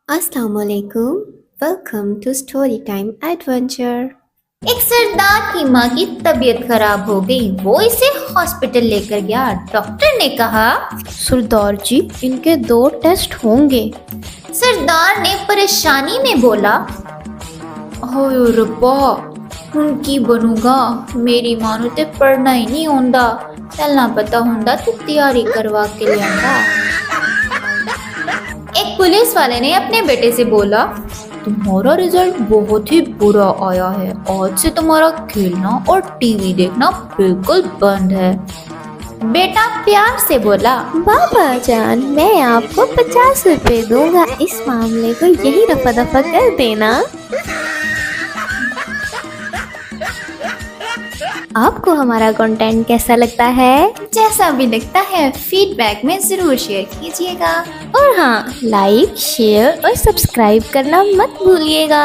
अस्सलाम वालेकुम। Welcome to story time adventure. एक सरदार की माँ की तबीयत खराब हो गई। वो इसे हॉस्पिटल लेकर गया। डॉक्टर ने कहा, सरदार जी, इनके 2 टेस्ट होंगे। सरदार ने परेशानी में बोला, हाय रब्बा, ਹੁਣ ਕੀ ਬਣੂਗਾ। ਮੇਰੀ ਮਾਂ ਨੂੰ ਤੇ ਪੜਨਾ ਹੀ ਨਹੀਂ ਆਉਂਦਾ। ਪਹਿਲਾਂ ਪਤਾ ਹੁੰਦਾ ਤੇ ਤਿਆਰੀ ਕਰਵਾ ਕੇ ਲਿਆਂਦਾ। एक पुलिस वाले ने अपने बेटे से बोला, तुम्हारा रिजल्ट बहुत ही बुरा आया है। आज से तुम्हारा खेलना और टीवी देखना बिल्कुल बंद है। बेटा प्यार से बोला, बाबा जान, मैं आपको 50 रुपए दूंगा। इस मामले को यही रफा दफा कर देना। आपको हमारा कंटेंट कैसा लगता है? जैसा भी लगता है फीडबैक में जरूर शेयर कीजिएगा। और हाँ, लाइक, शेयर और सब्सक्राइब करना मत भूलिएगा।